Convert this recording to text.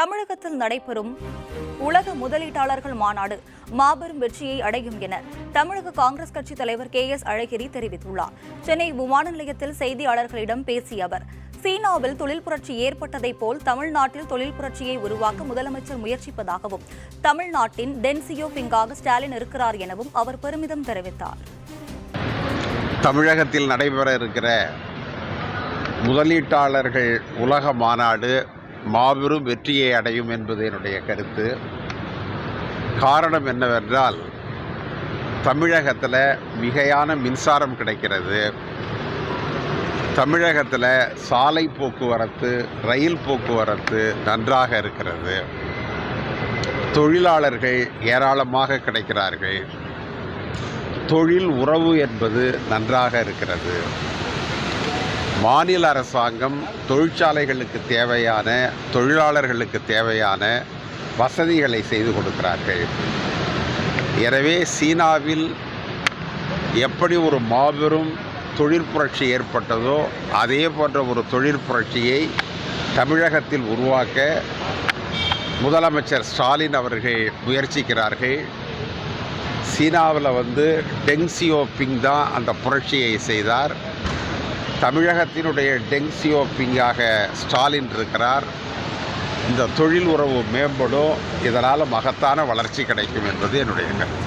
தமிழகத்தில் நடைபெறும் உலக முதலீட்டாளர்கள் மாநாடு மாபெரும் வெற்றியை அடையும் என தமிழக காங்கிரஸ் கட்சி தலைவர் KS அழகிரி தெரிவித்துள்ளார். சென்னை விமான நிலையத்தில் செய்தியாளர்களிடம் பேசிய அவர், சீனாவில் தொழில் புரட்சி ஏற்பட்டதைப் போல் தமிழ்நாட்டில் தொழில் புரட்சியை உருவாக்க முதலமைச்சர் முயற்சிப்பதாகவும், தமிழ்நாட்டின் டென் சியோபிங்காக ஸ்டாலின் இருக்கிறார் எனவும் அவர் பெருமிதம் தெரிவித்தார். தமிழகத்தில் நடைபெற இருக்கிற முதலீட்டாளர்கள் உலக மாநாடு மாபெரும் வெற்றியை அடையும் என்பது என்னுடைய கருத்து. காரணம் என்னவென்றால், தமிழகத்தில் மிகையான மின்சாரம் கிடைக்கிறது. தமிழகத்தில் சாலை போக்குவரத்து, ரயில் போக்குவரத்து நன்றாக இருக்கிறது. தொழிலாளர்கள் ஏராளமாக கிடைக்கிறார்கள். தொழில் உறவு என்பது நன்றாக இருக்கிறது. மாநில அரசாங்கம் தொழிற்சாலைகளுக்கு தேவையான, தொழிலாளர்களுக்கு தேவையான வசதிகளை செய்து கொடுக்கிறார்கள். எனவே சீனாவில் எப்படி ஒரு மாபெரும் தொழில் புரட்சி ஏற்பட்டதோ அதே போன்ற ஒரு தொழில் புரட்சியை தமிழகத்தில் உருவாக்க முதலமைச்சர் ஸ்டாலின் அவர்கள் முயற்சிக்கிறார்கள். சீனாவில் டெங் சியோபிங் தான் அந்த புரட்சியை செய்தார். தமிழகத்தினுடைய டெங் சியோபிங்காக ஸ்டாலின் இருக்கிறார். இந்த தொழில் உறவு மேம்படும். இதனால் மகத்தான வளர்ச்சி கிடைக்கும் என்பது என்னுடைய கருத்து.